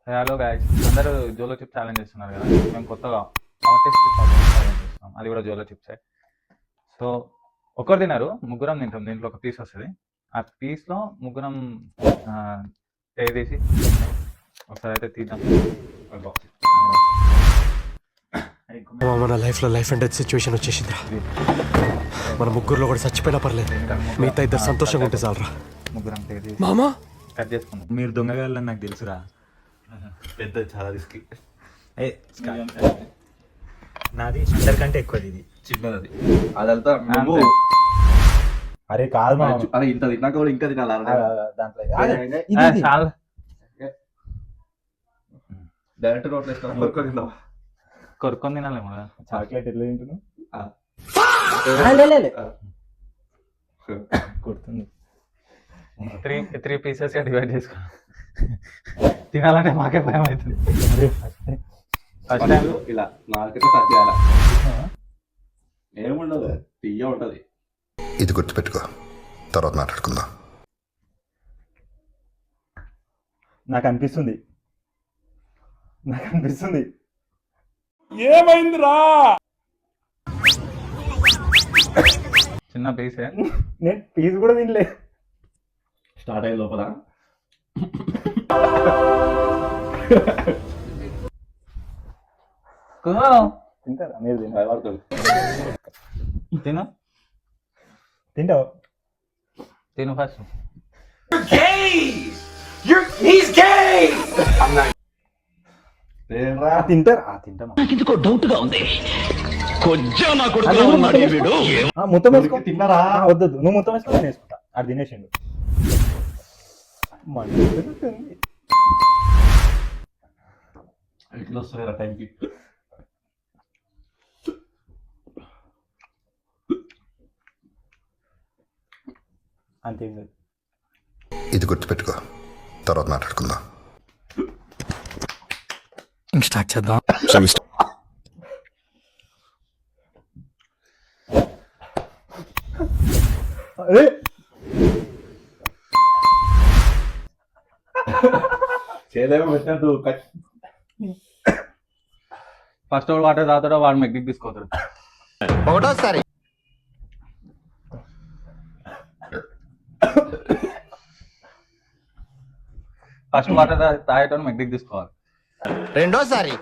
Hello guys, అందరూ జోలో chip challenge చేస్తున్నారు కదా. మేము కొత్తగా ఆర్టిస్ట్ ఛాలెంజ్ చేస్తున్నాం, అది కూడా జోలో చిప్సే. సో ఒకరు తిన్నారు, ముగ్గురం తింటాం. దీంట్లో ఒక పీస్ వస్తుంది. ఆ పీస్లో ముగ్గురం తీసి ఒకసారి అయితే తీద్దాం. మన లైఫ్లో లైఫ్ అండ్ డెత్ సిచ్యువేషన్ వచ్చేసిందిరా. మన ముగ్గురులో కూడా చచ్చిపోయినా పర్లేదు, మిగతా ఇద్దరు సంతోషంగా ఉంటే చాలరా. ముగ్గురం తీసి మామా కట్ చేసుకుందాం. మీరు దొంగగాళ్ళని నాకు తెలుసురా. పెద్ద చాలా రిస్క్. నాది అందరికంటే ఎక్కువది, ఇది చిన్నది. అదంతా నువ్వు అరే కాదు మా అరే ఇంత తిన్నాక కూడా ఇంకా తినాలి దాంట్లో చాలా డైరెక్ట్ రోట్లు వేస్తాను కొనుక్కొని కొరుక్కొని తినాలేమో కదా. చాక్లెట్ ఎట్లా తింటున్నావు? కొడుతుంది. త్రీ పీసెస్ డివైడ్ చేసుకో. తినాలంటే మాకే భయం అవుతుంది. ఫస్ట్ టైం ఇలా నాలుగు కట్ చేయాలి. ఏముండదు, తీయ ఉంటది. ఇది గుర్తుపెట్టుకో, తర్వాత మాట్లాడుకుందాం. నాకు అనిపిస్తుంది చిన్న పీసే. నేను పీస్ కూడా తినలే. స్టార్ట్ అయ్యే లోపల తింటారా మీరు? భయపడుతుంది. తింటావు? తిను ఫస్ట్. తింటారా? తింటామా? మొత్తం వేసుకో. తిన్నారా? వద్దు, నువ్వు మొత్తం వేసుకో, నేను వేసుకుంటా. అది తినేసిండు. ఇట్లా వస్తుంది టైంకి. అంతే. ఇది గుర్తుపెట్టుకో, తర్వాత మాట్లాడుకుందాం. స్టార్ట్ చేద్దాం. అరే చేదేమో పెట్టినట్టు ఫస్ట్ వాడు వాటర్ తాగుతాడో వాడు మెగ్గికి తీసుకోతాడు. ఒకటోసారి ఫస్ట్ వాటర్ తాగేటో మెగ్గికి తీసుకోవాలి. రెండోసారి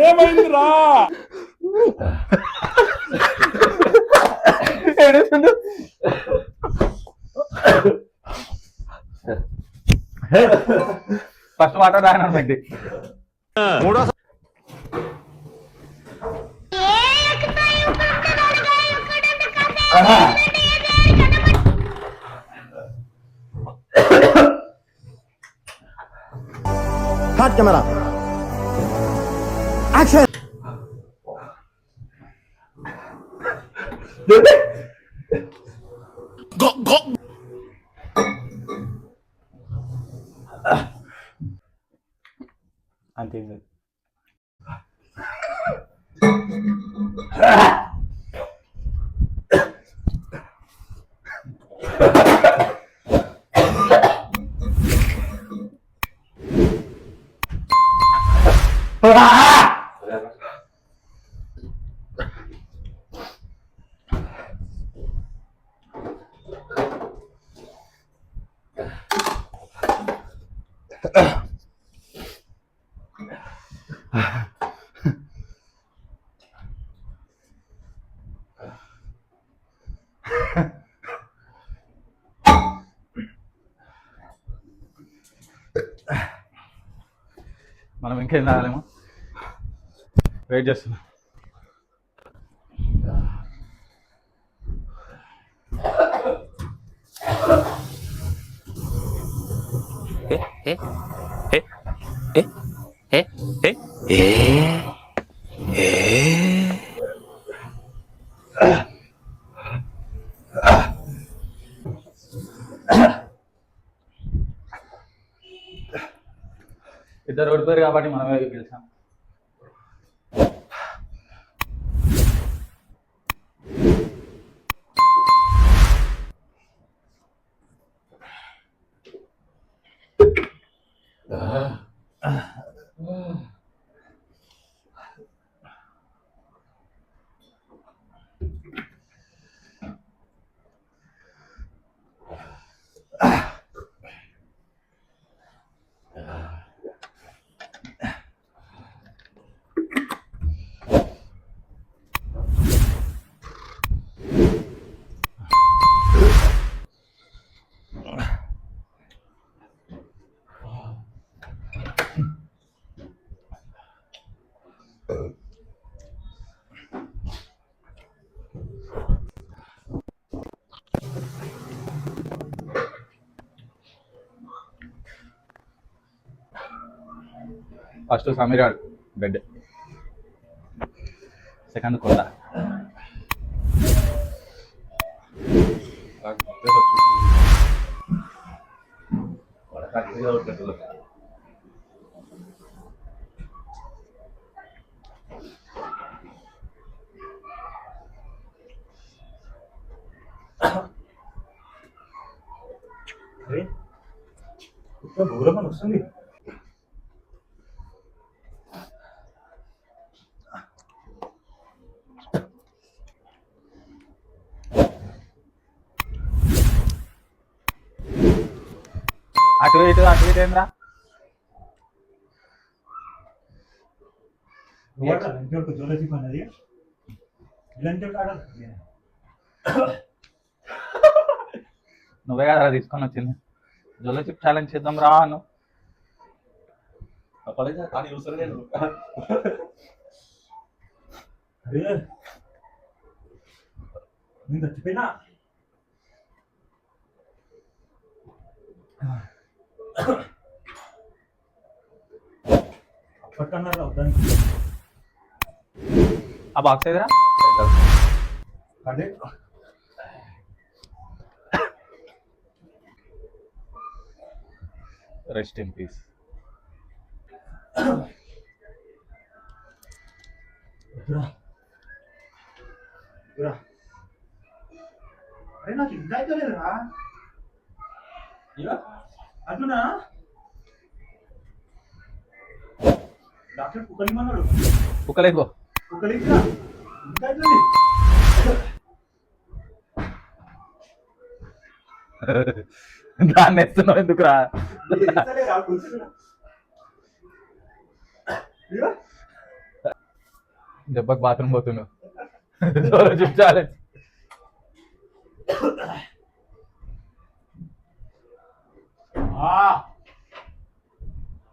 ఏమైందిరా? ఫస్ట్ వాటర్ తాగినాడు మెగ్గి. మూడోసారి హాట్ కెమెరా యాక్షన్. అంతే. మనం ఇంకేం తాగలేమో, వెయిట్ చేస్తున్నా. ఇద్దరు ఓడిపోయారు కాబట్టి మనమే గెలిచాం. ఫస్ట్ సమీరాడు బెడ్, సెకండ్ కొండ. దూరం అని వస్తుంది. అటు ఇటు ఏంద్రా? జోలజిప్ అన్నది ఇలాంటి నువ్వే కదా తీసుకొని వచ్చింది. జోలజిప్ ఛాలెంజ్ చేద్దాం రా అను. కానీ చూస్తాను నేను. అరే నేను చచ్చిపోయినా. అప్పటికన్నారు వద్దానికి. ఆ బాక్స్ ఏదిరా? అదే రెస్ట్ ఇన్ పీస్. అరే నాకు ఇంకా అయితే లేదురా. అట్లునా డాక్టర్ కుక్కలిమన్నాడు. కుక్కలేకో కుక్కలింకా ఇంకా అవుతుంది. దాన్ని ఎత్తున్నావు ఎందుకురా? దెబ్బకి బాత్రూమ్ పోతున్నావు. జోలజిప్ ఛాలెంజ్.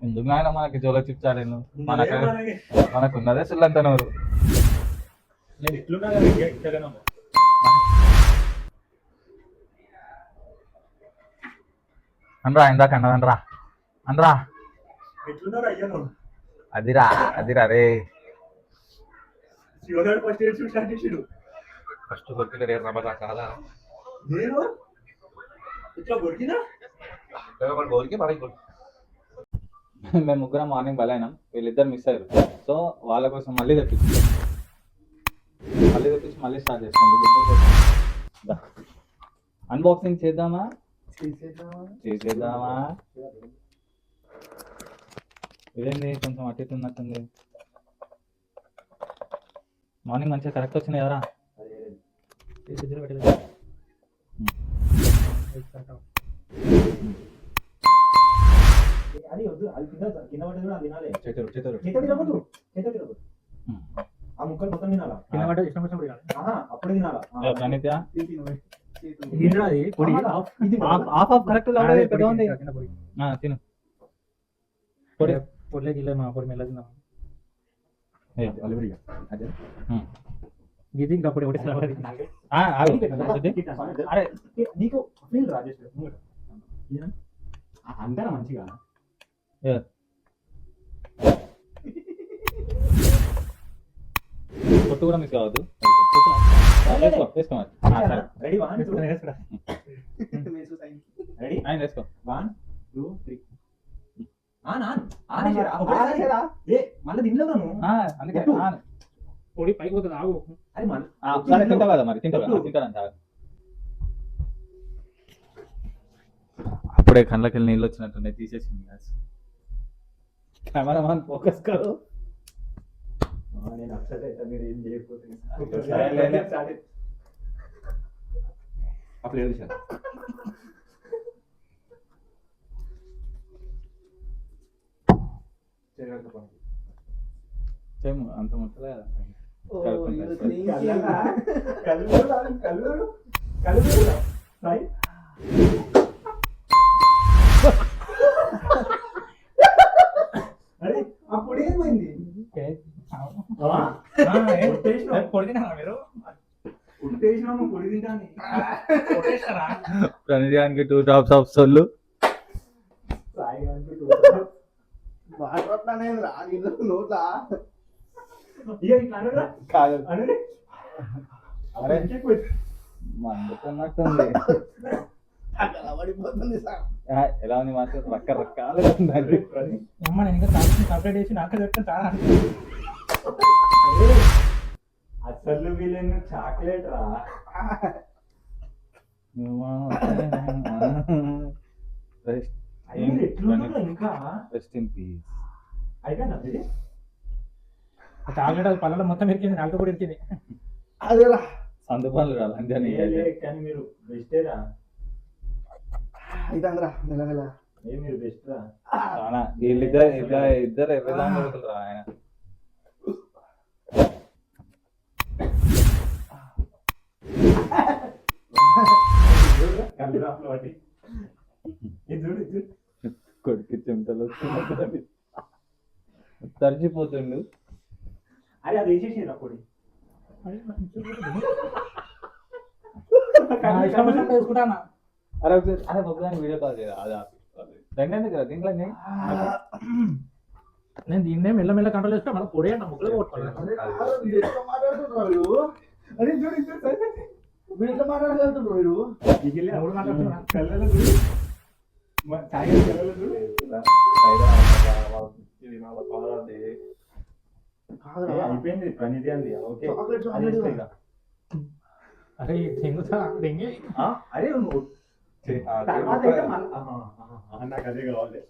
ఎందుకు నాయన మనకి జోలజిప్ ఛాలెంజ్? మనకున్నదే సుల్లంత నోరు. నేను ఎట్లున్నా ఇంతగానో అనరా, ఇందాక అన్నదనరా అనరా. ఎట్లున్నారు అయ్యాను. అదిరా అదిరా రే. శివగారు ఫస్ట్ ఏడ్చి స్టార్ట్ చేసాడు. ఫస్ట్ దొరికిన రేపు రమ్మదా కాదా నేను ఇట్లా దొరికినా గోరికి మనకి మేము ముగ్గురం మార్నింగ్ బలైనాం, వీళ్ళిద్దరు మిస్ అయ్యారు. సో వాళ్ళ కోసం మళ్ళీ తెప్పించి మళ్ళీ స్టార్ట్ చేస్తాం. అన్బాక్సింగ్ చేద్దామా? చేసేద్దామా? ఇదేంటి కొంచెం అటు ఇటు ఉన్నట్టుంది. మార్నింగ్ మంచిగా కరెక్ట్ వచ్చినాయి ఎవరా? అది వద్దు, అది కింద పడ్డది కూడా తినాలి. చేతులు ఆ ముక్కలు మొత్తం తినాలా? అప్పుడే తినాలా? ప్రణీత్య పొడి ఆఫ్ కరెక్ట్ పెద్ద ఉంది. తిను పొడి పొడిలే గిల్ల మా పొడి మెల్ల తిన్నాం. ఇది ఇంకా పొడి ఒకటి అరే నీకు రాజేష్ అంటారా మంచిగా పొట్టు కూడా మిస్ కావద్దు. వేసుకోవాలి. రెడీ 1 2 రెడీ ఆయన వేసుకో. 1 2 3 మళ్ళీ తినలేను. అందుకే పొడి పైకి పోతుంది. ఆగు. అది ఒకసారి తింటావు కదా, మరి తింటారంట. అప్పుడే కళ్ళకి నీళ్ళు వచ్చినట్టు తీసేసింది. కెమెరామాన్ ఫోకస్ కాదు. నేను అప్సెట్ అయితే మీరు ఏం చేయకపోతే అప్పుడు ఏడు సార్ అంత ముట్టలే అప్పుడు ఏమైంది? ప్రణీత్ గారికి 2 drops ఆఫ్ సొల్లు. వాటనేంద్రా నీళ్ళు నోట్లా కాదు అరే మండుతున్నట్టుంది పడిపోతుంది సార్ ఎలా ఉంది మాత్రం రకరకాలుగా ఉంది అమ్మ నేను ఇంకా తాగుతుంది కంప్లీట్ చేసి నాకు చెప్తాను చాలా అసలు వీళ్ళని చాక్లెట్ రా ఇంకా రెస్ట్ ఇన్ పీస్ అయిపోయిందా ఇది? చాక్లెట్ అది పళ్ళలో మొత్తం ఇరికింది నాలుగు కూడా ఇరికింది అదేరా సందుపాలు లంజని కానీ మీరు బెస్టేరా ఇదంద్రా మెల్లమెల్ల మీరు బెస్ట్ రా చాలా ఇద్దరు ఎవరిలా కొడుకులు ఆయన కొడుకు చెమటలు తరిచిపోతుండు అరే అది వేసేసిరా పొడి వేసుకుంటానా అరే ఒకసారి అరే ఒకసారి వీడియో కాల్ చేయరా అది రెండేందుకు కదా దీంట్లో నేను దీన్నే మెల్లమెల్ల కంట్రోల్ చేస్తే మళ్ళీ పొడి అన్న ముక్కలు కొట్టుకోవాలి మాట్లాడుతున్నాడు అరే చూడు వీడు ఎట్లా మాట్లాడగలుగుతున్నాడు వీడు దిగిలే ఎవరు మాట్లాడుతున్నా కళ్ళలో చూడు ఛాయ్ కళ్ళలో చూడు అయిపోయింది పనిది అంది ఓకే చాక్లెట్ అరే తెంగుతా దెంగి అరే నువ్వు తర్వాత అయితే నాకు అదే కావాలి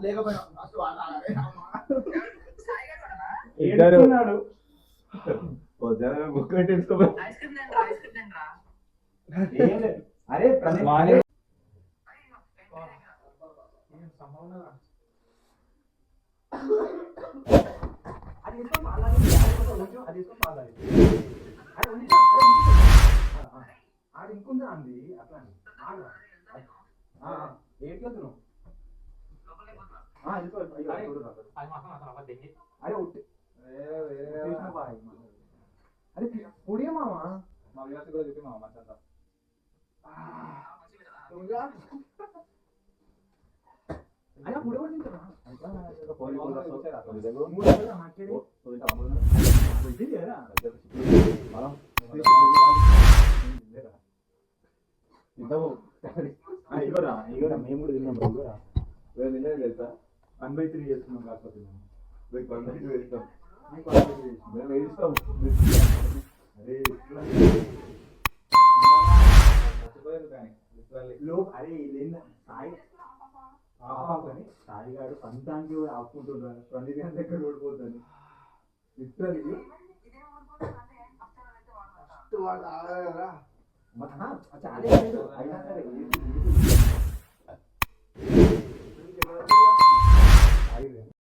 లేకపోయినా ఏడుస్తున్నాడు బుక్ పెట్టేసుకో అరే మార్నింగ్ ఇంకుందా అంది అట్లా ఏంటి అరే అరే పొడియా మామా మా విలాస్ కూడా చెప్పి మా మచ్చంతా అరే పొడి కూడా తింటారా ఇగోరా ఇగోరా మేము కూడా తిన్నాం ఇగోరా తెలుసా 1/3 చేస్తున్నాం కాకపోతే మీకు 1/2 ఇస్తాం మీకు 1/3 మేము ఇస్తాం అరే ఇట్లా మర్చిపోయారు కానీ అరే వీళ్ళేందా సాయి కానీ సాయి గారు పంతానికి ఆపుకుంటున్నారు 20 దగ్గర ఓడిపోతుంది ఇస్తుంది చాలా అయినా సరే